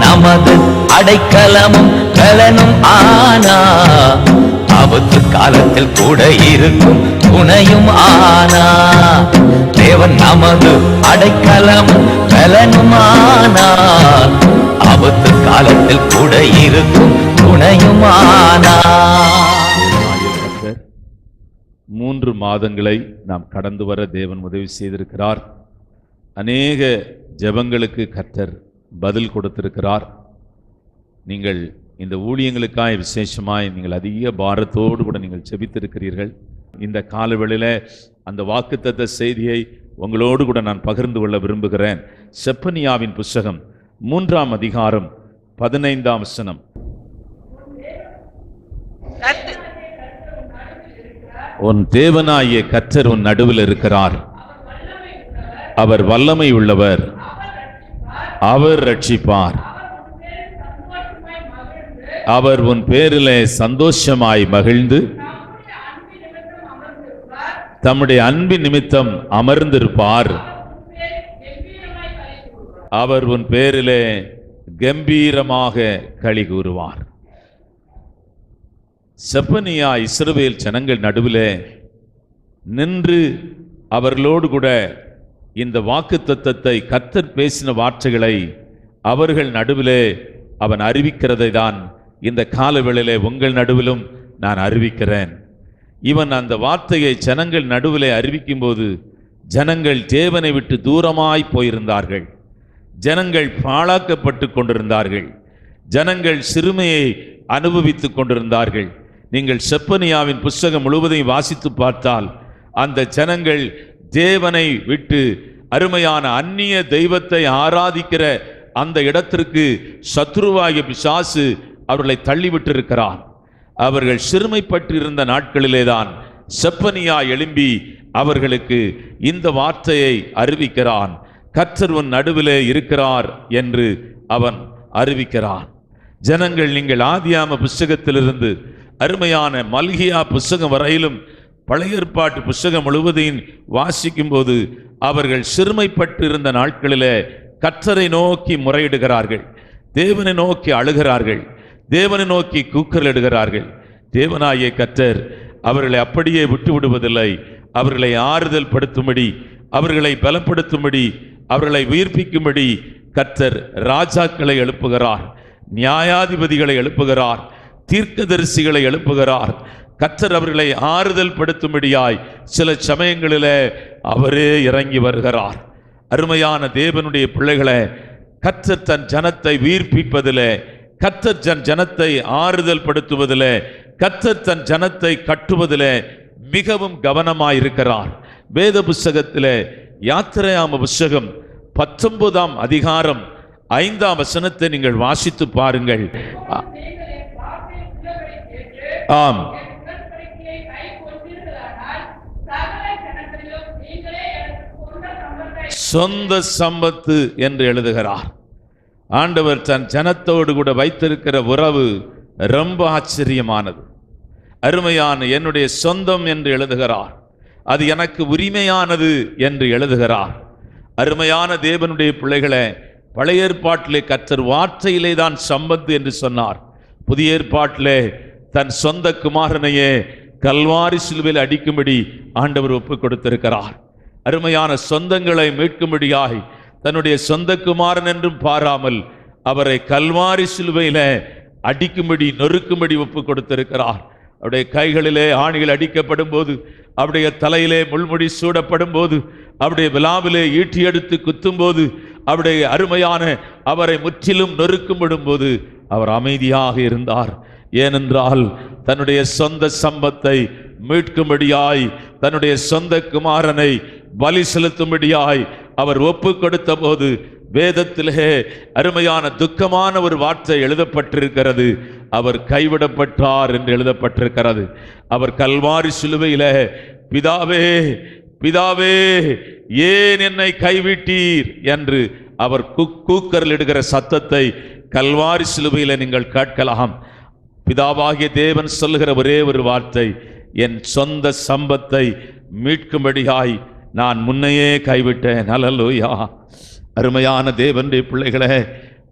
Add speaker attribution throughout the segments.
Speaker 1: நமது அடைக்கலமும் பலனும் ஆனா, ஆபத்து காலத்தில் கூட இருக்கும் துணையும் ஆனா. தேவன் நமது அடைக்கலமும் பலனும் ஆனா, ஆபத்து காலத்தில் கூட இருக்கும் துணையும் ஆனா.
Speaker 2: 3 மாதங்களை நாம் கடந்து வர தேவன் உதவி செய்திருக்கிறார். அநேக ஜெபங்களுக்கு கர்த்தர் பதில் கொடுத்திருக்கிறார். நீங்கள் இந்த ஊழியங்களுக்காய் விசேஷமாய் நீங்கள் அதிக பாரத்தோடு கூட நீங்கள் ஜெபித்திருக்கிறீர்கள். இந்த காலவெளியில் அந்த வாக்குத்தத்த செய்தியை உங்களோடு கூட நான் பகிர்ந்து கொள்ள விரும்புகிறேன். செப்பனியாவின் புஸ்தகம் 3ஆம் அதிகாரம் 15ஆம் வசனம். உன் தேவனாகிய கர்த்தர் உன் நடுவில் இருக்கிறார், அவர் வல்லமை உள்ளவர், அவர் ரட்சிப்பார், அவர் உன் பேரிலே சந்தோஷமாய் மகிழ்ந்து தம்முடைய அன்பின் நிமித்தம் அமர்ந்திருப்பார், அவர் உன் பேரிலே கம்பீரமாக களி கூறுவார். செப்பனியா இஸ்ரவேல் ஜனங்கள் நடுவிலே நின்று அவர்களோடு கூட இந்த வாக்குத்தத்தத்தை கர்த்தர் பேசின வார்த்தைகளை அவர்கள் நடுவிலே அவன் அறிவிக்கிறதை தான் இந்த காலவேளையிலே உங்கள் நடுவிலும் நான் அறிவிக்கிறேன். இவன் அந்த வார்த்தையை ஜனங்கள் நடுவிலே அறிவிக்கும் போது ஜனங்கள் தேவனை விட்டு தூரமாய் போயிருந்தார்கள், ஜனங்கள் பாழாக்கப்பட்டு கொண்டிருந்தார்கள், ஜனங்கள் சிறுமையை அனுபவித்துக் கொண்டிருந்தார்கள். நீங்கள் செப்பனியாவின் புஸ்தகம் முழுவதையும் வாசித்து பார்த்தால் அந்த ஜனங்கள் தேவனை விட்டு அருமையான அந்நிய தெய்வத்தை ஆராதிக்கிற அந்த இடத்திற்கு சத்ருவாகிய பிசாசு அவர்களை தள்ளிவிட்டிருக்கிறான். அவர்கள் சிறுமைப்பட்டிருந்த நாட்களிலேதான் செப்பனியா எழும்பி அவர்களுக்கு இந்த வார்த்தையை அறிவிக்கிறான். கர்த்தர் உன் நடுவிலே இருக்கிறார் என்று அவன் அறிவிக்கிறான். ஜனங்கள் நீங்கள் ஆதியாம புஸ்தகத்திலிருந்து அருமையான மல்கியா புஸ்தகம் வரையிலும் பழைய ஏற்பாட்டு புஸ்தகம் முழுவதையும் வாசிக்கும் போது அவர்கள் சிறுமைப்பட்டிருந்த நாட்களிலே கர்த்தரை நோக்கி முறையிடுகிறார்கள், தேவனை நோக்கி அழுகிறார்கள், தேவனை நோக்கி கூக்குரலிடுகிறார்கள். தேவனாகிய கர்த்தர் அவர்களை அப்படியே விட்டு விடுவதில்லை. அவர்களை ஆறுதல் படுத்தும்படி, அவர்களை பலப்படுத்தும்படி, அவர்களை உயிர்ப்பிக்கும்படி கர்த்தர் ராஜாக்களை எழுப்புகிறார், நியாயாதிபதிகளை எழுப்புகிறார், தீர்க்கதரிசிகளை எழுப்புகிறார். கர்த்தர் அவர்களை ஆறுதல் படுத்தும்படியாய் சில சமயங்களிலே அவரே இறங்கி வருகிறார். அருமையான தேவனுடைய பிள்ளைகளை, கர்த்தர் தன் ஜனத்தை உயிர்ப்பிப்பதிலே, கர்த்தர் தன் ஜனத்தை ஆறுதல் படுத்துவதிலே, கர்த்தர் தன் ஜனத்தை கட்டுவதிலே மிகவும் கவனமாயிருக்கிறார். வேத புஸ்தகத்திலே யாத்திரையாம புஸ்தகம் 19ஆம் அதிகாரம் 5ஆம் வசனத்தை நீங்கள் வாசித்து பாருங்கள். ஆம், சொந்த சம்பத்து என்று எழுதுகிறார். ஆண்டவர் தன் ஜனத்தோடு கூட வைத்திருக்கிற உறவு ரொம்ப ஆச்சரியமானது, அருமையான, என்னுடைய சொந்தம் என்று எழுதுகிறார். அது எனக்கு உரிமையானது என்று எழுதுகிறார். அருமையான தேவனுடைய பிள்ளைகளை, பழைய ஏற்பாட்டிலே கர்த்தர் வார்த்தையிலே தான் சம்பத்து என்று சொன்னார். புதிய ஏற்பாட்டிலே தன் சொந்த குமாரனையே கல்வாரி சிலுவையில் அடிக்கும்படி ஆண்டவர் ஒப்பு கொடுத்திருக்கிறார். அருமையான சொந்தங்களை மீட்கும்படியாய் தன்னுடைய சொந்த குமாரன் என்றும் பாராமல் அவரை கல்வாரி சிலுவையில அடிக்கும்படி, நொறுக்கும்படி ஒப்பு கொடுத்திருக்கிறார். அவருடைய கைகளிலே ஆணிகள் அடிக்கப்படும் போது, அவருடைய தலையிலே முள்முடி சூடப்படும் போது, அவருடைய விலாவிலே ஈட்டி எடுத்து குத்தும் போது, அவருடைய அருமையான அவரை முற்றிலும் நொறுக்கும்படும் போது அவர் அமைதியாக இருந்தார். ஏனென்றால் தன்னுடைய சொந்த சம்பத்தை மீட்கும்படியாய், தன்னுடைய சொந்த குமாரனை பலி செலுத்தும்படியாய் அவர் ஒப்பு கொடுத்த போது வேதத்திலே அருமையான துக்கமான ஒரு வார்த்தை எழுதப்பட்டிருக்கிறது. அவர் கைவிடப்பட்டார் என்று எழுதப்பட்டிருக்கிறது. அவர் கல்வாரி சிலுவையிலே, பிதாவே பிதாவே ஏன் என்னை கைவிட்டீர் என்று அவர் கூக்கரலிடுகிற சத்தத்தை கல்வாரி சிலுவையில் நீங்கள் கேட்கலாம். பிதாவாகிய தேவன் சொல்லுகிற ஒரே ஒரு வார்த்தை, என் சொந்த சம்பத்தை மீட்கும்படியாய் நான் முன்னையே கைவிட்டேன். அல்லேலூயா. அருமையான தேவனுடைய பிள்ளைகளே,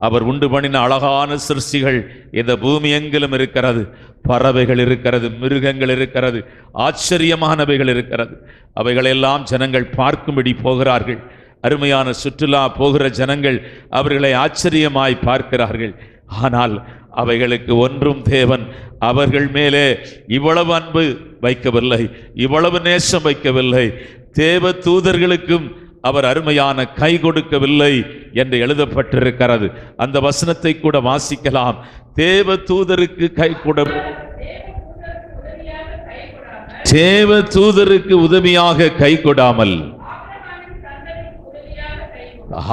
Speaker 2: அவர் உண்டு பண்ணின அழகான சிருஷ்டிகள் இந்த பூமி எங்கிலும் இருக்கிறது. பறவைகள் இருக்கிறது, மிருகங்கள் இருக்கிறது, ஆச்சரியமானவைகள் இருக்கிறது. அவைகளெல்லாம் ஜனங்கள் பார்க்கும்படி போகிறார்கள். அருமையான சுற்றுலா போகிற ஜனங்கள் அவர்களை ஆச்சரியமாய் பார்க்கிறார்கள். ஆனால் அவைகளுக்கு ஒன்றும் தேவன் அவர்கள் மேலே இவ்வளவு அன்பு வைக்கவில்லை, இவ்வளவு நேசம் வைக்கவில்லை. தேவ தூதர்களுக்கும் அவர் அருமையான கை கொடுக்கவில்லை என்று எழுதப்பட்டிருக்கிறது. அந்த வசனத்தை கூட வாசிக்கலாம். தேவ தூதருக்கு கை கொட தேவ தூதருக்கு உதவியாக கை கொடாமல்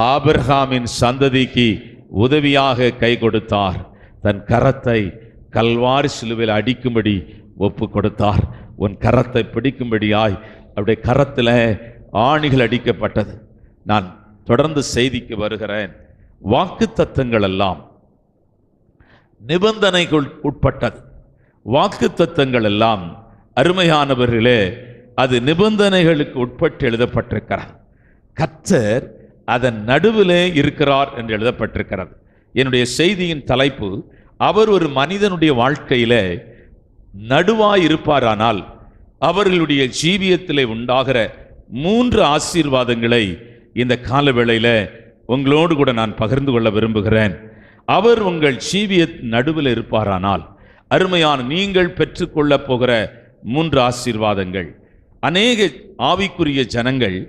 Speaker 2: ஆபிரகாமின் சந்ததிக்கு உதவியாக கை கொடுத்தார். தன் கரத்தை கல்வாரி சிலுவையில் அடிக்கும்படி ஒப்பு கொடுத்தார். உன் கரத்தை பிடிக்கும்படியாய் அவருடைய கரத்தில் ஆணிகள் அடிக்கப்பட்டது. நான் தொடர்ந்து செய்திக்கு வருகிறேன். வாக்கு தத்தங்கள் எல்லாம் நிபந்தனைகள் உட்பட்டது. வாக்கு தத்தங்கள் எல்லாம் அருமையானவர்களே, அது நிபந்தனைகளுக்கு உட்பட்டு எழுதப்பட்டிருக்கிறார். கர்த்தர் அதன் நடுவிலே இருக்கிறார் என்று எழுதப்பட்டிருக்கிறது. என்னுடைய செய்தியின் தலைப்பு, அவர் ஒரு மனிதனுடைய வாழ்க்கையிலே நடுவாய் இருப்பாரானால் அவர்களுடைய ஜீவியத்திலே உண்டாகிற 3 ஆசீர்வாதங்களை இந்த காலவேளையில் உங்களோடு கூட நான் பகிர்ந்து கொள்ள விரும்புகிறேன். அவர் உங்கள் ஜீவிய நடுவில் இருப்பாரானால் அருமையான நீங்கள் பெற்றுக்கொள்ள போகிற 3 ஆசீர்வாதங்கள். அநேக ஆவிக்குரிய ஜனங்கள்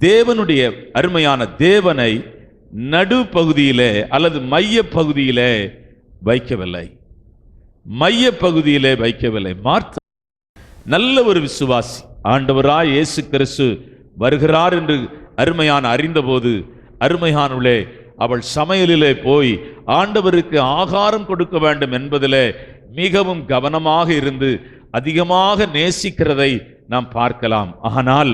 Speaker 2: தேவனுடைய அருமையான தேவனை நடு பகுதியிலே அல்லது மைய பகுதியிலே வைக்கவில்லை. மைய பகுதியிலே வைக்கவில்லை. மார்த்தா நல்ல ஒரு விசுவாசி. ஆண்டவராய் இயேசு கிறிஸ்து வருகிறார் என்று அருமையான அறிந்தபோது அருமையானுள்ளே அவள் சமையலிலே போய் ஆண்டவருக்கு ஆகாரம் கொடுக்க வேண்டும் என்பதிலே மிகவும் கவனமாக இருந்து அதிகமாக நேசிக்கிறதை நாம் பார்க்கலாம். ஆனால்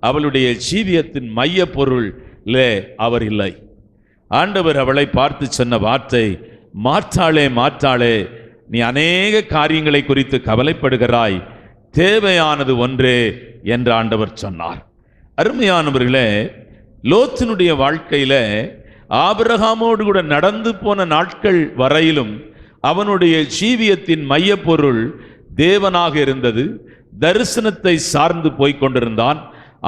Speaker 2: அவளுடைய ஜீவியத்தின் மைய பொருளிலே அவர் இல்லை. ஆண்டவர் அவளை பார்த்து சொன்ன வார்த்தை, மாற்றாளே மாற்றாளே, நீ அநேக காரியங்களை குறித்து கவலைப்படுகிறாய், தேவையானது ஒன்றே என்று ஆண்டவர் சொன்னார். அருமையானவர்களே, லோத்தினுடைய வாழ்க்கையில ஆபிரகாமோடு கூட நடந்து போன நாட்கள் வரையிலும் அவனுடைய ஜீவியத்தின் மைய பொருள் தேவனாக இருந்தது. தரிசனத்தை சார்ந்து போய்க் கொண்டிருந்தான்.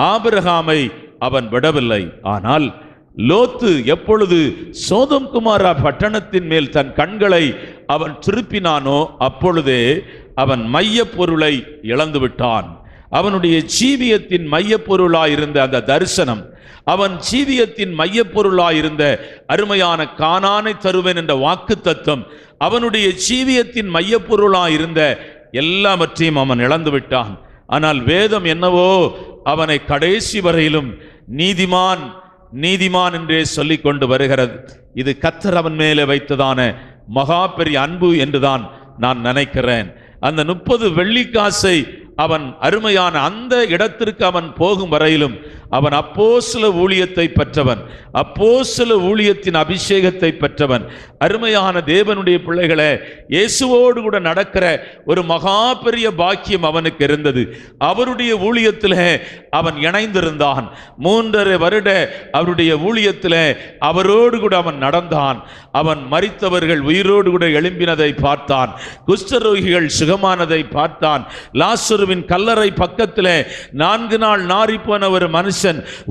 Speaker 2: ஆபிரகாமை அவன் விடவில்லை. ஆனால் லோத்து எப்பொழுது சோதம் குமாரா பட்டணத்தின் மேல் தன் கண்களை அவன் திருப்பினானோ அப்பொழுதே அவன் மைய பொருளை இழந்து விட்டான். அவனுடைய ஜீவியத்தின் மைய பொருளாயிருந்த அந்த தரிசனம், அவன் ஜீவியத்தின் மைய பொருளாயிருந்த அருமையான கானானை தருவேன் என்ற வாக்கு தத்துவம், அவனுடைய ஜீவியத்தின் மைய பொருளாயிருந்த எல்லாவற்றையும் அவன் இழந்து விட்டான். ஆனால் வேதம் என்னவோ அவனை கடைசி வரையிலும் நீதிமான் நீதிமான் என்றே சொல்லிக் கொண்டு வருகிறது. இது கர்த்தர் அவன் மேலே வைத்ததான மகா பெரிய அன்பு என்றுதான் நான் நினைக்கிறேன். அந்த 30 வெள்ளிக்காசை அவன் அருமையான அந்த இடத்திற்கு அவன் போகும் வரையிலும் அவன் அப்போஸ்தல ஊழியத்தை பெற்றவன், அப்போஸ்தல ஊழியத்தின் அபிஷேகத்தை பெற்றவன். அருமையான தேவனுடைய பிள்ளைகளே, இயேசுவோடு கூட நடக்கிற ஒரு மகா பெரிய பாக்கியம் அவனுக்கு இருந்தது. அவருடைய ஊழியத்திலே அவன் இணைந்திருந்தான். 3.5 வருட அவருடைய ஊழியத்திலே அவரோடு கூட அவன் நடந்தான். அவன் மரித்தவர்கள் உயிரோடு கூட எழும்பினதை பார்த்தான். குஷ்டரோகிகள் சுகமானதை பார்த்தான். லாசருவின் கல்லறை பக்கத்திலே 4 நாள் நாறிப்போன ஒரு மனுஷன்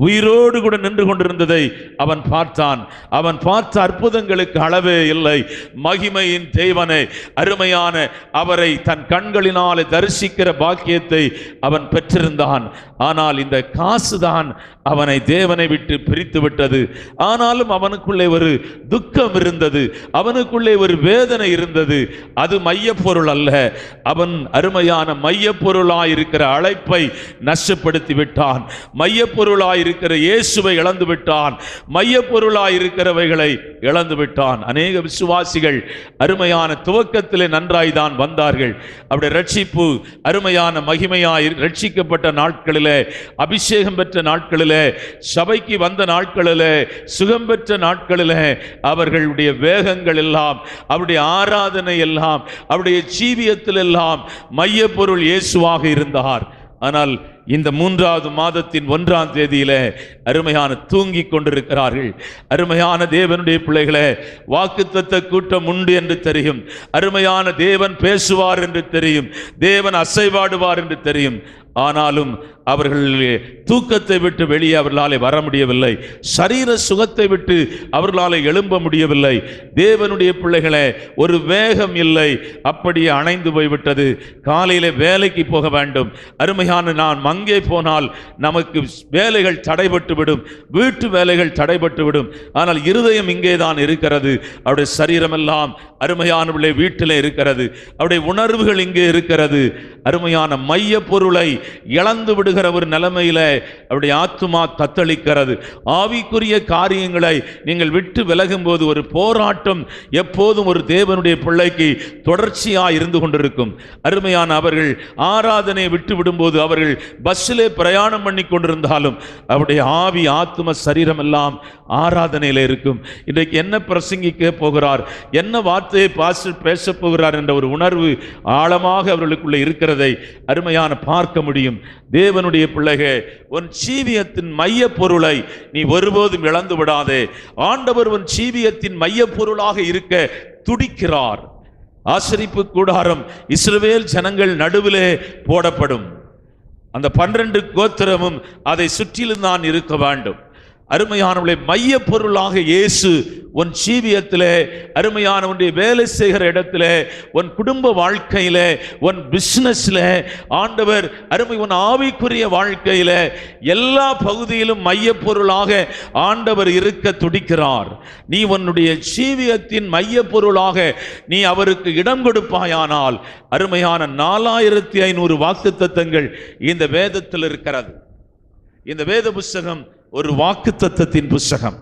Speaker 2: உயிரோடு கூட நின்று கொண்டிருந்ததை அவன் பார்த்தான். அவன் பார்த்த அற்புதங்களுக்கு அளவே இல்லை. மகிமையின் தேவனை, அருமையான அவரை தன் கண்களினாலே தரிசிக்கிற பாக்கியத்தை அவன் பெற்றிருந்தான். ஆனால் இந்த காசுதான் அவனை தேவனை விட்டு பிரித்து விட்டது. ஆனாலும் அவனுக்குள்ளே ஒரு துக்கம் இருந்தது, அவனுக்குள்ளே ஒரு வேதனை இருந்தது. அது மைய பொருள் அல்ல. அவன் அருமையான மைய பொருள் பொருளாயிருக்கிற அழைப்பை நஷ்டப்படுத்தி விட்டான். மைய பொருளாயிருக்கிற இயேசுவை இழந்து விட்டான். மைய பொருளாயிருக்கிறவைகளை இழந்து விட்டான். அநேக விசுவாசிகள் அருமையான துவக்கத்திலே நன்றாய்தான் வந்தார்கள். அவருடைய ரட்சிப்பு அருமையான மகிமையாய் ரட்சிக்கப்பட்ட நாட்களிலே, அபிஷேகம் பெற்ற நாட்களிலே, சபைக்கு வந்த நாட்களிலே, சுகம் பெற்ற நாட்களிலே அவர்களுடைய வேகங்கள் எல்லாம், அவருடைய ஆராதனை எல்லாம், அவருடைய ஜீவியத்தில் எல்லாம் மைய பொருள் இயேசுவாக இருந்தார். ஆனால் இந்த 3வது மாதத்தின் 1ஆம் தேதியிலே அருமையான தூங்கிக் கொண்டிருக்கிறார்கள். அருமையான தேவனுடைய பிள்ளைகளே, வாக்குத்தத்த கூட்டம் உண்டு என்று தெரியும். அருமையான தேவன் பேசுவார் என்று தெரியும். தேவன் அசைவாடுவார் என்று தெரியும். ஆனாலும் அவர்கள் தூக்கத்தை விட்டு வெளியே அவர்களாலே வர முடியவில்லை. சரீர சுகத்தை விட்டு அவர்களாலே எழும்ப முடியவில்லை. தேவனுடைய பிள்ளைகளே, ஒரு வேகம் இல்லை, அப்படியே அணைந்து போய்விட்டது. காலையிலே வேலைக்கு போக வேண்டும். அருமையான நாம் அங்கே போனால் நமக்கு வேலைகள் தடைபட்டுவிடும், வீட்டு வேலைகள் தடைபட்டுவிடும். ஆனால் இருதயம் இங்கே தான் இருக்கிறது. அவருடைய சரீரமெல்லாம் அருமையான வீட்டிலே இருக்கிறது. அவருடைய உணர்வுகள் இங்கே இருக்கிறது. அருமையான மைய பொருளை இழந்து விடுகிற ஒரு நிலைமையில அவருடைய ஆத்துமா தத்தளிக்கிறது. ஆவிக்குரிய காரியங்களை நீங்கள் விட்டு விலகும் போது ஒரு போராட்டம் எப்போதும் ஒரு தேவனுடைய பிள்ளைக்கு தொடர்ச்சியாக இருந்து கொண்டிருக்கும். அருமையான அவர்கள் ஆராதனை விட்டு விடும்போது அவர்கள் பஸ்ஸிலே பிரயாணம் பண்ணி கொண்டிருந்தாலும் அவருடைய ஆவி ஆத்தும சரீரம் எல்லாம் ஆராதனையில் இருக்கும். இன்றைக்கு என்ன பிரசங்கிக்க போகிறார், என்ன வார்த்தையை பேச போகிறார் என்ற ஒரு உணர்வு ஆழமாக அவர்களுக்குள்ள இருக்கிறதை அருமையான பார்க்க முடியும். தேவனுடைய பிள்ளைகள், உன் ஜீவியத்தின் மைய பொருளை நீ ஒருபோதும் இழந்து விடாதே. ஆண்டவர் உன் ஜீவியத்தின் மைய பொருளாக இருக்க துடிக்கிறார். ஆசரிப்பு கூடாரம் இஸ்ரவேல் ஜனங்கள் நடுவிலே போடப்படும். அந்த 12 கோத்திரமும் அதை சுற்றிலும் தான் இருக்க வேண்டும். அருமையானவர்களே, மைய பொருளாக இயேசு உன் ஜீவியத்திலே, அருமையானவனுடைய வேலை செய்கிற இடத்திலே, உன் குடும்ப வாழ்க்கையிலே, உன் பிசினஸ்ல, ஆண்டவர் அருமை உன் ஆவிக்குரிய வாழ்க்கையில எல்லா பகுதியிலும் மைய பொருளாக ஆண்டவர் இருக்க துடிக்கிறார். நீ உன்னுடைய ஜீவியத்தின் மைய பொருளாக நீ அவருக்கு இடம் கொடுப்பாயானால் அருமையான 4500 வாக்குத்தத்தங்கள் இந்த வேதத்தில் இருக்கிறது. இந்த வேத புஸ்தகம் ஒரு வாக்குத்தத்தத்தின் புஸ்தகம்.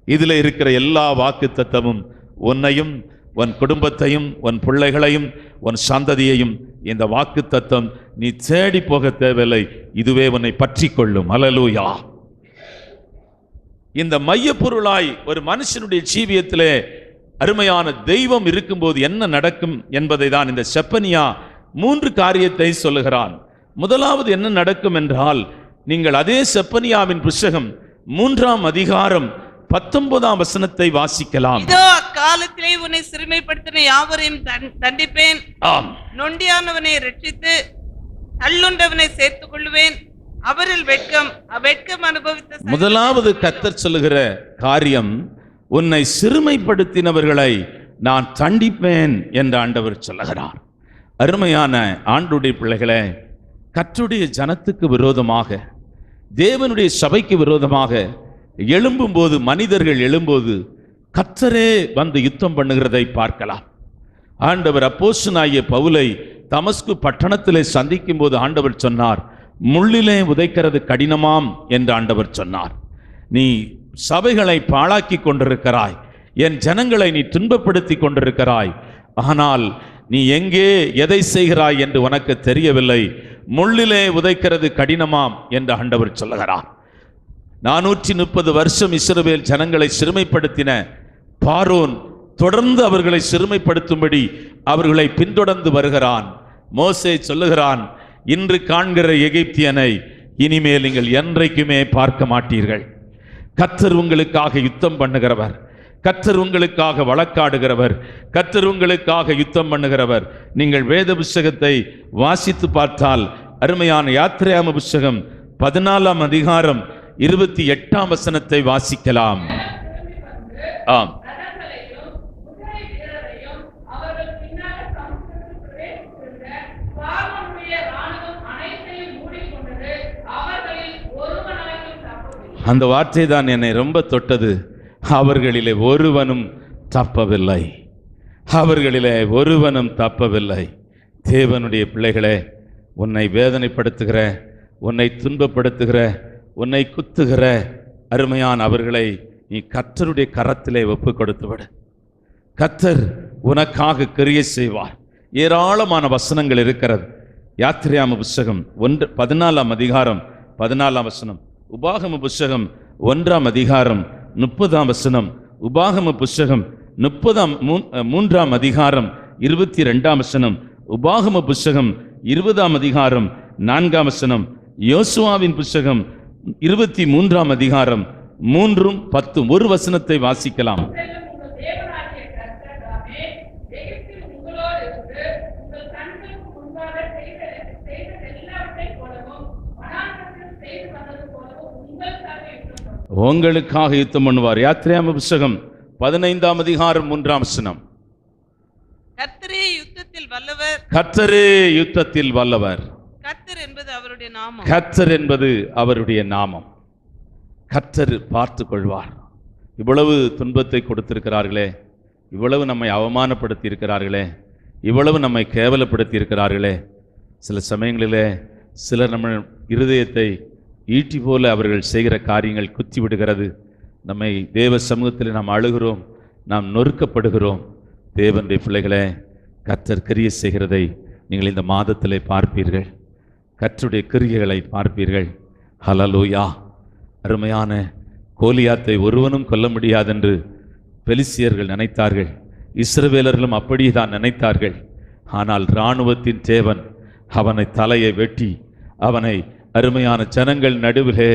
Speaker 2: இதில் இருக்கிற எல்லா வாக்குத்தத்தமும் உன்னையும், உன் குடும்பத்தையும், உன் பிள்ளைகளையும், உன் சந்ததியையும் இந்த வாக்குத்தத்தம் நீ தேடி போக தேவையில்லை, இதுவே உன்னை பற்றி கொள்ளும். அல்லேலூயா. இந்த மைய பொருளாய் ஒரு மனுஷனுடைய ஜீவியத்திலே அருமையான தெய்வம் இருக்கும்போது என்ன நடக்கும் என்பதை தான் இந்த செப்பனியா 3 காரியத்தை சொல்லுகிறான். முதலாவது என்ன நடக்கும் என்றால், நீங்கள் அதே செப்பனியாவின் புஸ்தகம் 3ஆம் அதிகாரம் 19ஆம் வசனத்தை வாசிக்கலாம்.
Speaker 3: இதோ அக்காலத்திலே உன்னை சிறுமைப்படுத்தின யாவரையும் தண்டிப்பேன். நொண்டியானவனை ரட்சித்து தள்ளுண்டவனை சேர்த்துக் கொள்வேன். அவரில் வெட்கம் அனுபவித்த
Speaker 2: முதலாவது கர்த்தர் சொல்லுகிற காரியம், உன்னை சிறுமைப்படுத்தினவர்களை நான் தண்டிப்பேன் என்று ஆண்டவர் சொல்லுகிறார். அருமையான ஆண்டுடைய பிள்ளைகளே, கர்த்தருடைய ஜனத்துக்கு விரோதமாக, தேவனுடைய சபைக்கு விரோதமாக எழும்பும்போது, மனிதர்கள் எழும்போது கர்த்தரே வந்து யுத்தம் பண்ணுகிறதை பார்க்கலாம். ஆண்டவர் அப்போஸ்தலனாகிய பவுலை தமஸ்கு பட்டணத்திலே சந்திக்கும் போது ஆண்டவர் சொன்னார், முள்ளிலே உதைக்கிறது கடினமாம் என்று ஆண்டவர் சொன்னார். நீ சபைகளை பாழாக்கி கொண்டிருக்கிறாய், என் ஜனங்களை நீ துன்பப்படுத்தி கொண்டிருக்கிறாய். ஆனால் நீ எங்கே எதை செய்கிறாய் என்று உனக்கு தெரியவில்லை. முள்ளிலே உதைக்கிறது கடினமாம் என்று ஆண்டவர் சொல்லுகிறார். 430 வருஷம் இஸ்ரவேல் ஜனங்களை சிறுமைப்படுத்தின பார்வோன் தொடர்ந்து அவர்களை சிறுமைப்படுத்தும்படி அவர்களை பின்தொடர்ந்து வருகிறான். மோசே சொல்லுகிறான், இன்று காண்கிற எகிப்தியனை இனிமேல் நீங்கள் என்றைக்குமே பார்க்க மாட்டீர்கள். கர்த்தர் உங்களுக்காக யுத்தம் பண்ணுகிறவர், கர்த்தர் உங்களுக்காக வழக்காடுகிறவர், கர்த்தர் உங்களுக்காக யுத்தம் பண்ணுகிறவர். நீங்கள் வேத புஸ்தகத்தை வாசித்து பார்த்தால் அருமையான யாத்திராகம புஸ்தகம் 14ஆம் அதிகாரம் 28ஆம் வசனத்தை வாசிக்கலாம். ஆம். அந்த வார்த்தை தான் என்னை ரொம்ப தொட்டது. அவர்களிலே ஒருவனும் தப்பவில்லை, அவர்களிலே ஒருவனும் தப்பவில்லை. தேவனுடைய பிள்ளைகளே, உன்னை வேதனைப்படுத்துகிற, உன்னை துன்பப்படுத்துகிற, உன்னை குத்துகிற அருமையான அவர்களை நீ கர்த்தருடைய கரத்திலே ஒப்பு கொடுத்து விடு. கர்த்தர் உனக்காக கிரியை செய்வார். ஏராளமான வசனங்கள் இருக்கிறது. யாத்திரையாம புஸ்தகம் 14ஆம் அதிகாரம் 14ஆம் வசனம், உபாகம புஸ்தகம் 1ஆம் அதிகாரம் 30ஆம் வசனம், உபாகம புஸ்தகம் 3ஆம் அதிகாரம் 22ஆம் வசனம், உபாகம புஸ்தகம் 20ஆம் அதிகாரம் 4ஆம் வசனம், யோசுவாவின் புஸ்தகம் 23ஆம் அதிகாரம் 3ம் 10ம். ஒரு வசனத்தை வாசிக்கலாம். உங்களுக்காக யுத்தம் பண்ணுவார். யாத்திரையாம புஸ்தகம் 15ஆம் அதிகாரம் 3ஆம் வசனம்.
Speaker 3: கர்த்தரே யுத்தத்தில் வல்லவர்.
Speaker 2: கர்த்தரே யுத்தத்தில் வல்லவர்.
Speaker 3: கர்த்தர் என்பது அவருடைய நாமம்.
Speaker 2: கர்த்தர் என்பது அவருடைய நாமம். கர்த்தர் பார்த்து கொள்வார். இவ்வளவு துன்பத்தை கொடுத்திருக்கிறார்களே, இவ்வளவு நம்மை அவமானப்படுத்தி இருக்கிறார்களே, இவ்வளவு நம்மை கேவலப்படுத்தி இருக்கிறார்களே, சில சமயங்களிலே சிலர் நம்ம இருதயத்தை ஈட்டி போல அவர்கள் செய்கிற காரியங்கள் குத்தி விடுகிறது. நம்மை தேவ சமூகத்தில் நாம் அழுகிறோம், நாம் நொறுக்கப்படுகிறோம். தேவனுடைய பிள்ளைகளே, கர்த்தர் கிரியை செய்கிறதை நீங்கள் இந்த மாதத்திலே பார்ப்பீர்கள். கர்த்தருடைய கிரியைகளை பார்ப்பீர்கள். ஹல்லேலூயா. அருமையான கோலியாத்தை ஒருவனும் கொல்ல முடியாதென்று பெலிஸ்தியர்கள் நினைத்தார்கள். இஸ்ரவேலர்களும் அப்படியே தான் நினைத்தார்கள். ஆனால் இராணுவத்தின் தேவன் அவனை தலையை வெட்டி அவனை அருமையான ஜனங்கள் நடுவிலே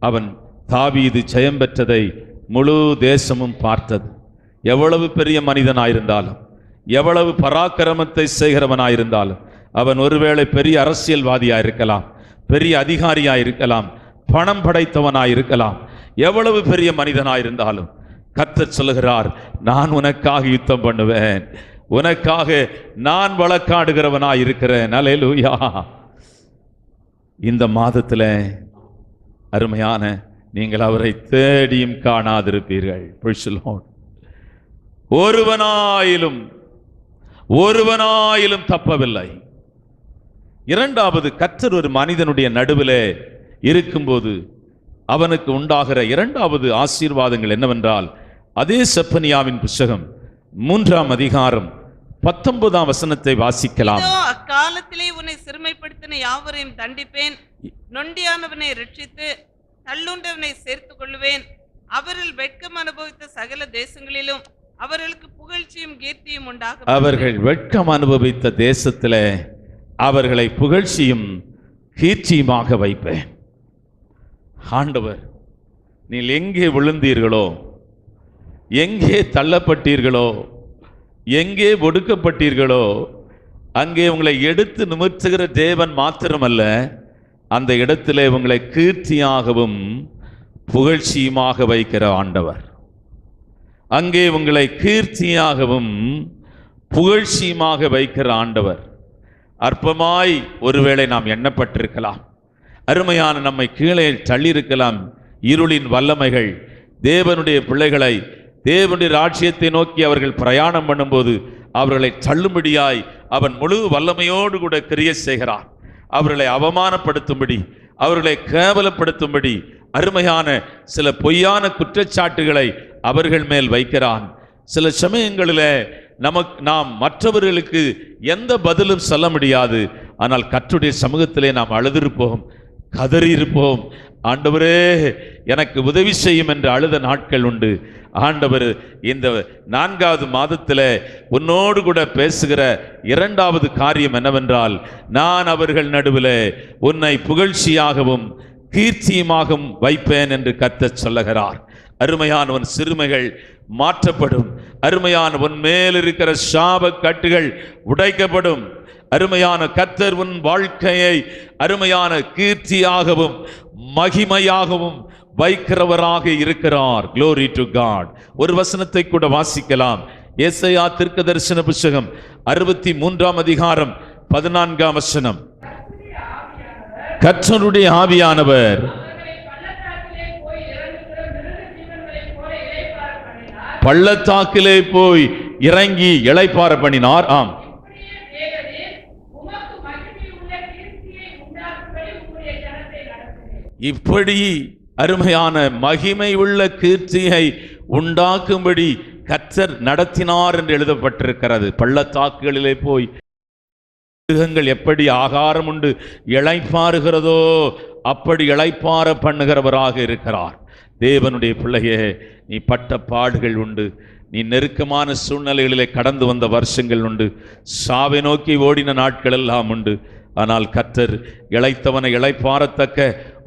Speaker 2: அவன் தாவீது ஜெயம் பெற்றதை முழு தேசமும் பார்த்தது. எவ்வளவு பெரிய மனிதனாயிருந்தாலும், எவ்வளவு பராக்கிரமத்தை செய்கிறவனாயிருந்தாலும், அவன் ஒருவேளை பெரிய அரசியல்வாதியாயிருக்கலாம், பெரிய அதிகாரியாயிருக்கலாம், பணம் படைத்தவனாயிருக்கலாம், எவ்வளவு பெரிய மனிதனாயிருந்தாலும் கர்த்தர் சொல்லுகிறார், நான் உனக்காக யுத்தம் பண்ணுவேன், உனக்காக நான் வழக்காடுகிறவனாயிருக்கிறேன். அல்லேலூயா. இந்த மாதத்தில் அருமையான நீங்கள் அவரை தேடியும் காணாதிருப்பீர்கள். ஒருவனாயிலும் தப்பவில்லை. இரண்டாவது, கர்த்தர் ஒரு மனிதனுடைய நடுவிலே இருக்கும்போது அவனுக்கு உண்டாகிற இரண்டாவது ஆசீர்வாதங்கள் என்னவென்றால், அதே செப்பனியாவின் புஸ்தகம் 3ஆம் அதிகாரம் 19ஆம் வசனத்தை வாசிக்கலாம்.
Speaker 3: அக்காலத்திலே உன்னை சிறுமைப்படுத்தின யாவரையும் தண்டிப்பேன், நொண்டியானவனை ரட்சித்து தள்ளுண்டவனை சேர்த்துக் கொள்வேன். அவர்கள் வெட்கம் அனுபவித்த சகல தேசங்களிலும் அவர்களுக்கு புகழ்ச்சியும் கீர்த்தியும் உண்டாகும்.
Speaker 2: அவர்கள் வெட்கம் அனுபவித்த தேசத்திலே அவர்களை புகழ்ச்சியும் கீர்த்தியுமாக வைப்பேன். ஆண்டவர், நீங்கள் எங்கே விழுந்தீர்களோ, எங்கே தள்ளப்பட்டீர்களோ, எங்கே ஒடுக்கப்பட்டீர்களோ, அங்கே உங்களை எடுத்து நிமிர்த்துகிற தேவன் மாத்திரமல்ல, அந்த இடத்திலே உங்களை கீர்த்தியாகவும் புகழ்ச்சியுமாக வைக்கிற ஆண்டவர். அங்கே உங்களை கீர்த்தியாகவும் புகழ்ச்சியுமாக வைக்கிற ஆண்டவர். அற்பமாய் ஒருவேளை நாம் எண்ணப்பட்டிருக்கலாம், அருமையான நம்மை கீழே தள்ளியிருக்கலாம். இருளின் வல்லமைகள் தேவனுடைய பிள்ளைகளை தேவனுடைய ராஜ்யத்தை நோக்கி அவர்கள் பிரயாணம் பண்ணும்போது அவர்களை தள்ளும்படியாய் அவன் முழு வல்லமையோடு கூட கிரியை செய்கிறான். அவர்களை அவமானப்படுத்தும்படி, அவர்களை கேவலப்படுத்தும்படி அருமையான சில பொய்யான குற்றச்சாட்டுகளை அவர்கள் மேல் வைக்கிறான். சில சமயங்களில் நாம் மற்றவர்களுக்கு எந்த பதிலும் சொல்ல முடியாது. ஆனால் கர்த்தருடைய சமூகத்திலே நாம் அழுதிருப்போம், கதறியிருப்போம். ஆண்டவரே எனக்கு உதவி செய்யும் என்று அழுத நாட்கள் உண்டு. ஆண்டவர் இந்த 4வது மாதத்தில் உன்னோடு கூட பேசுகிற இரண்டாவது காரியம் என்னவென்றால், நான் அவர்கள் நடுவில் உன்னை புகழ்ச்சியாகவும் கீர்த்தியுமாகவும் வைப்பேன் என்று கர்த்தர் சொல்லுகிறார். அருமையானவன் சிறுமைகள் மாற்றப்படும். அருமையான உன் மேல் இருக்கிற சாப கட்டுகள் உடைக்கப்படும். அருமையான கர்த்தர் உன் வாழ்க்கையை அருமையான கீர்த்தியாகவும் மகிமையாகவும் வைக்கிறவராக இருக்கிறார். Glory to God. ஒரு வசனத்தை கூட வாசிக்கலாம். ஏசாயா தீர்க்கதரிசன புத்தகம் 63ஆம் அதிகாரம் 14ஆம் வசனம். கர்த்தருடைய ஆவியானவர் பள்ளத்தாக்கிலே போய் இறங்கி இளைப்பாற பண்ணினார். ஆம், இப்படி அருமையான மகிமை உள்ள கீர்த்தியை உண்டாக்கும்படி கர்த்தர் நடத்தினார் என்று எழுதப்பட்டிருக்கிறது. பள்ளத்தாக்குகளிலே போய் மிருகங்கள் எப்படி ஆகாரம் உண்டு இளைப்பாறுகிறதோ அப்படி இளைப்பாற பண்ணுகிறவராக இருக்கிறார். தேவனுடைய பிள்ளையே, நீ பட்ட பாடுகள் உண்டு, நீ நெருக்கமான சூழ்நிலைகளிலே கடந்து வந்த வருஷங்கள் உண்டு, சாவை நோக்கி ஓடின நாட்கள் எல்லாம் உண்டு. ஆனால் கர்த்தர் இளைத்தவனை இளைப்பாறத்தக்க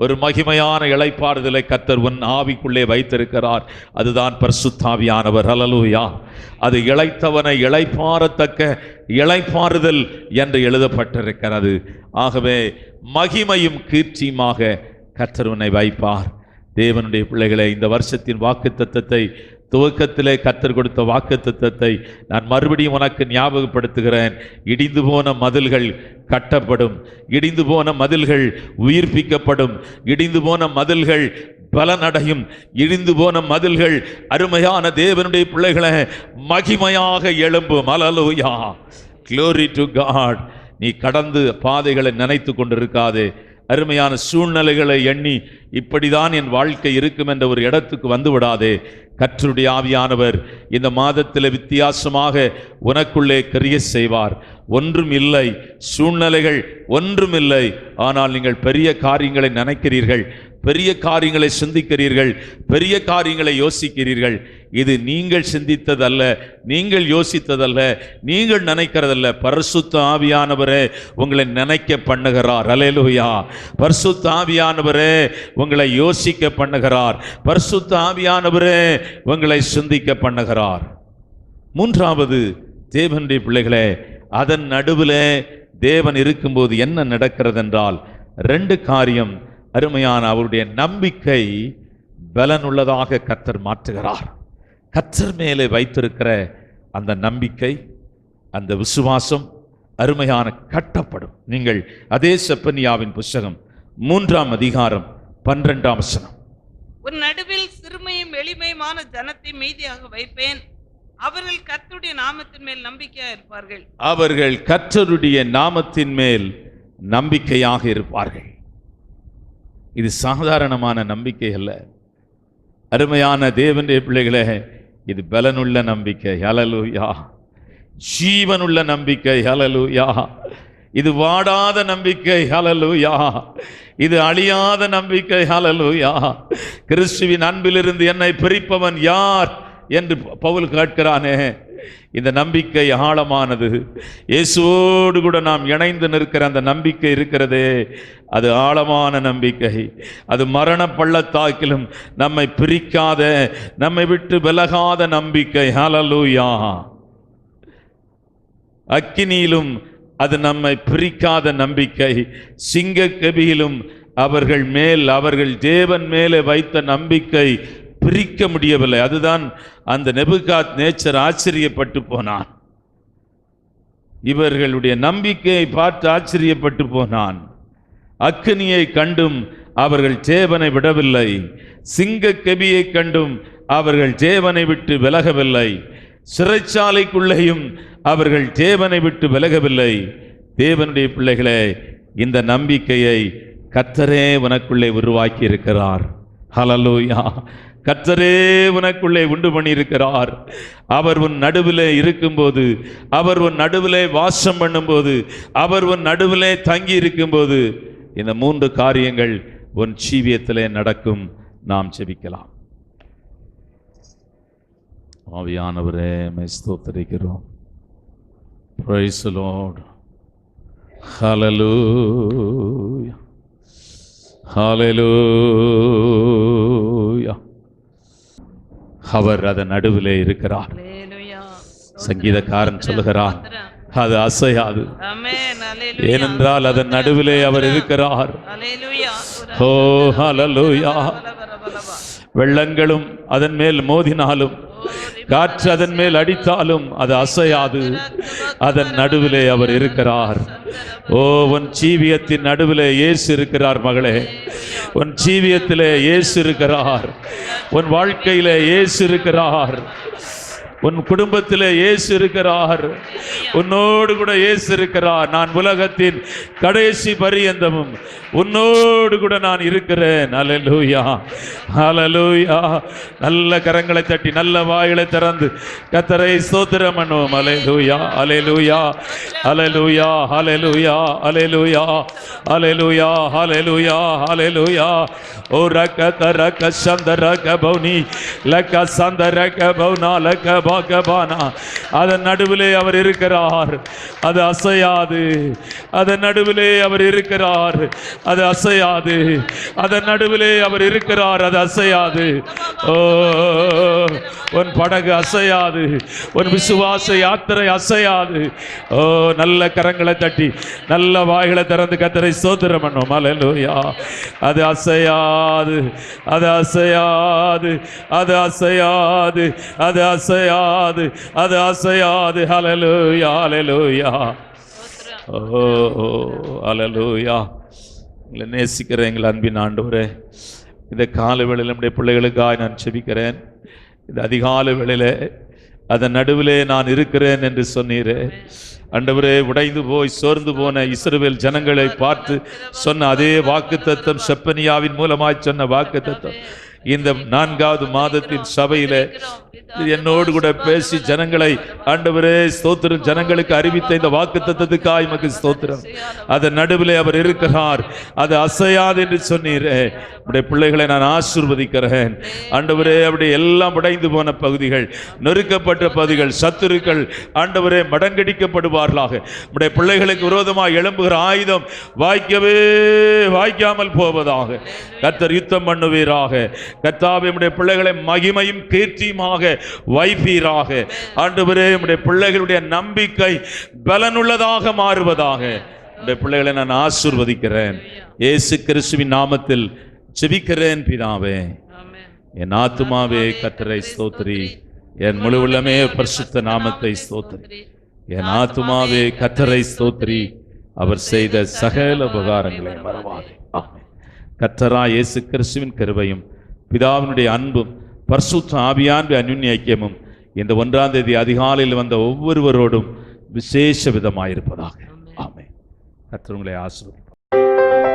Speaker 2: ஒரு மகிமையான இளைப்பாறுதலை கர்த்தர் உன் ஆவிக்குள்ளே வைத்திருக்கிறார். அதுதான் பரிசுத்தாவியானவர். ஹல்லேலூயா. அது இளைத்தவனை இளைப்பாறத்தக்க இளைப்பாறுதல் என்று எழுதப்பட்டிருக்கிறது. ஆகவே மகிமையும் கீர்த்தியுமாக கர்த்தர் உன்னை வைப்பார். தேவனுடைய பிள்ளைகளை, இந்த வருஷத்தின் வாக்குத்தத்தத்தை, துவக்கத்திலே கர்த்தர் கொடுத்த வாக்குத்தத்தத்தை நான் மறுபடியும் உனக்கு ஞாபகப்படுத்துகிறேன். இடிந்து போன மதில்கள் கட்டப்படும், இடிந்து போன மதில்கள் உயிர்ப்பிக்கப்படும், இடிந்து போன மதில்கள் பலனடையும், இடிந்து போன மதில்கள் அருமையான தேவனுடைய பிள்ளைகளை மகிமையாக எழும்பும். ஹல்லேலூயா. Glory to God. நீ கடந்து பாதைகளை நினைத்து கொண்டிருக்காதே. அருமையான சூழ்நிலைகளை எண்ணி இப்படிதான் என் வாழ்க்கை இருக்கும் என்ற ஒரு இடத்துக்கு வந்து விடாதே. கர்த்தருடைய ஆவியானவர் இந்த மாதத்தில் வித்தியாசமாக உனக்குள்ளே கிரியை செய்வார். ஒன்றும் இல்லை, சூழ்நிலைகள் ஒன்றும் இல்லை, ஆனால் நீங்கள் பெரிய காரியங்களை நினைக்கிறீர்கள், பெரிய காரியங்களை சிந்திக்கிறீர்கள், பெரிய காரியங்களை யோசிக்கிறீர்கள். இது நீங்கள் சிந்தித்ததல்ல, நீங்கள் யோசித்ததல்ல, நீங்கள் நினைக்கிறதல்ல. பரிசுத்த ஆவியானவரே உங்களை நினைக்க பண்ணுகிறார். ஹல்லேலூயா. பரிசுத்த ஆவியானவரே உங்களை யோசிக்க பண்ணுகிறார். பரிசுத்த ஆவியானவரே உங்களை சிந்திக்க பண்ணுகிறார். மூன்றாவது, தேவனுடைய பிள்ளைகளே, அதன் நடுவிலே தேவன் இருக்கும்போது என்ன நடக்கிறது என்றால், ரெண்டு காரியம். அருமையான அவருடைய நம்பிக்கை பலனுள்ளதாக கர்த்தர் மாற்றுகிறார். கர்த்தர் மேலே வைத்திருக்கிற அந்த நம்பிக்கை, அந்த விசுவாசம் அருமையான கட்டப்படும். நீங்கள் அதே செப்பனியாவின் புஸ்தகம் 3ஆம் அதிகாரம் 12ஆம் வசனம்.
Speaker 3: உன் நடுவில் சிறுமையும் எளிமையுமான ஜனத்தை மீதியாக வைப்பேன், அவர்கள் கர்த்தருடைய நாமத்தின் மேல் நம்பிக்கையாக இருப்பார்கள்.
Speaker 2: அவர்கள் கர்த்தருடைய நாமத்தின் மேல் நம்பிக்கையாக இருப்பார்கள். இது சாதாரணமான நம்பிக்கை அல்ல. அருமையான தேவனுடைய பிள்ளைகளே, இது பலனுள்ள நம்பிக்கை. ஹல்லேலூயா. ஜீவனுள்ள நம்பிக்கை. ஹல்லேலூயா. இது வாடாத நம்பிக்கை. ஹல்லேலூயா. இது அழியாத நம்பிக்கை. ஹல்லேலூயா. கிறிஸ்துவின் அன்பிலிருந்து என்னை பிரிப்பவன் யார் என்று பவுல் கேட்கிறானே, இந்த நம்பிக்கை ஆழமானது. இயேசுவோடு கூட நாம் இணைந்து நிற்கிற அந்த நம்பிக்கை இருக்கிறதே, அது ஆழமான நம்பிக்கை. அது மரண பள்ளத்தாக்கிலும் நம்மை பிரிக்காத, நம்மை விட்டு விலகாத நம்பிக்கை. ஹல்லேலூயா. அக்கினியிலும் அது நம்மை பிரிக்காத நம்பிக்கை. சிங்கக்கெபியிலும் அவர்கள் தேவன் மேலே வைத்த நம்பிக்கை பிரிக்க முடியவில்லை. அதுதான் அந்த நேபுகாத்நேச்சர் ஆச்சரியப்பட்டு போனான். இவர்களுடைய நம்பிக்கையை பார்த்து ஆச்சரியப்பட்டு போனான். அக்கினியை கண்டும் அவர்கள் தேவனை விடவில்லை, சிங்கக்கெபியை கண்டும் அவர்கள் தேவனை விட்டு விலகவில்லை, சிறைச்சாலைக்குள்ளேயும் அவர்கள் தேவனை விட்டு விலகவில்லை. தேவனுடைய பிள்ளைகளே, இந்த நம்பிக்கையை கர்த்தரே உனக்குள்ளே உருவாக்கி இருக்கிறார். ஹல்லேலூயா. கர்த்தரே உனக்குள்ளே உண்டு பண்ணியிருக்கிறார். அவர் உன் நடுவிலே இருக்கும்போது, அவர் உன் நடுவிலே வாசம் பண்ணும்போது, அவர் உன் நடுவிலே தங்கி இருக்கும்போது, இந்த 3 காரியங்கள் உன் ஜீவியத்திலே நடக்கும். நாம் ஜெபிக்கலாம். ஆவியானவரே, மை ஸ்தோத்திரிக்கிறோம். Praise the Lord. Hallelujah. Hallelujah. அவர் அதன் நடுவிலே இருக்கிறார். சங்கீதக்காரன் சொல்லுகிறார், அது அசையாது. ஏனென்றால் அதன் நடுவிலே அவர் இருக்கிறார். ஓ ஹல்லேலூயா. வெள்ளங்களும் அதன் மேல் மோதினாலும், காற்று அதன் மேல் அடித்தாலும் அது அசையாது. அதன் நடுவிலே அவர் இருக்கிறார். ஓ, உன் ஜீவியத்தின் நடுவிலே இயேசு இருக்கிறார் மகளே. உன் ஜீவியத்திலே இயேசு இருக்கிறார். உன் வாழ்க்கையிலே இயேசு இருக்கிறார். உன் குடும்பத்திலே இயேசு இருக்கிறார். உன்னோடு கூட இயேசு இருக்கிறார். நான் உலகத்தின் கடைசி பரியந்தமும் உன்னோடு கூட நான் இருக்கிறேன். அல்லேலூயா, அல்லேலூயா. நல்ல கரங்களை தட்டி நல்ல வாய்களை திறந்து கர்த்தரை ஸ்தோத்திரம் பண்ணுவோம். அல்லேலூயா, அல்லேலூயா, அல்லேலூயா, அல்லேலூயா, அல்லேலூயா, அல்லேலூயா, அல்லேலூயா, அல்லேலூயா. ஓ ரக சந்தரக பௌனி லக சந்தரக பௌனா லக பாகபானா. அதன் நடுவிலே அவர் இருக்கிறார், அது அசையாது. அதன் நடுவிலே அவர் இருக்கிறார், அது அசையாது. அதன் நடுவிலே அவர் இருக்கிறார், அது அசையாது. ஓ, உன் படகு அசையாது, உன் விசுவாச யாத்திரை அசையாது. ஓ, நல்ல கரங்களை தட்டி நல்ல வாய்களை திறந்து கர்த்தரை ஸ்தோத்திரம் பண்ணுவோம். அல்லேலூயா. அது அசையாது, அது அசையாது, அது அசையாது, அது அசையாது, அது அசையாது. அல்லேலூயா, அல்லேலூயா. ஓ, அல்லேலூயா. உங்களை நேசிக்கிற எங்கள் அன்பின் ஆண்டவரே, இந்த கால வேளையில் நம்முடைய பிள்ளைகளுக்காக நான் செபிக்கிறேன். இந்த அதிகால வேளையிலே அதன் நடுவிலே நான் இருக்கிறேன் என்று சொன்னீரே ஆண்டவரே. உடைந்து போய் சோர்ந்து போன இஸ்ரவேல் ஜனங்களை பார்த்து சொன்ன அதே வாக்குத்தத்தம், செப்பனியாவின் மூலமாய் சொன்ன வாக்குத்தத்தம் இந்த 4வது மாதத்தின் சபையிலே என்னோடு கூட பேசி ஜனங்களை ஆண்டவரே ஸ்தோத்திரம் ஜனங்களுக்கு அறிவித்த இந்த வாக்குத்தத்தத்துக்காய் உமக்கு ஸ்தோத்திரம். அதன் நடுவிலே அவர் இருக்கிறார், அது அசையாது என்று சொன்னீரே. உடைய பிள்ளைகளை நான் ஆசீர்வதிக்கிறேன் ஆண்டவரே. அப்படி எல்லாம் உடைந்து போன பகுதிகள், நொறுக்கப்பட்ட பகுதிகள், சத்துருக்கள் ஆண்டவரே மடங்கடிக்கப்படுவார்களாக. உடைய பிள்ளைகளுக்கு விரோதமாக எழும்புகிற ஆயுதம் வாய்க்காமல் போவதாக. கர்த்தர் யுத்தம் பண்ணுவீராக. கர்த்தாவே, உடைய பிள்ளைகளை மகிமையும் கீர்த்தியுமாக வைப்பீராக. ஆண்டவரே, உடைய பிள்ளைகளுடைய நம்பிக்கை பலனுள்ளதாக மாறுவதாக. உடைய பிள்ளைகளை நான் ஆசீர்வதிக்கிறேன். இயேசு கிறிஸ்துவின் நாமத்தில் ஜெபிக்கிறேன் பிதாவே. என் ஆத்துமாவே கர்த்தரை ஸ்தோத்திரி, என் முழு உள்ளமே பரிசுத்த நாமத்தை ஸ்தோத்திரி. என் ஆத்துமாவே கர்த்தரை ஸ்தோத்திரி, அவர் செய்த சகல உபகாரங்களை மறவாதே. ஆமென். கர்த்தராகிய இயேசு கிறிஸ்துவின் கிருபையும் பிதாவினுடைய அன்பும் பரிசுத்த ஆவியானவருடைய அன்யோன்ய ஐக்கியமும் இந்த 1ஆம் தேதி அதிகாலையில் வந்த ஒவ்வொருவரோடும் விசேஷ விதமாயிருப்பதாக. ஆமென். கர்த்தர் உங்களை ஆசீர்வதிப்பார்.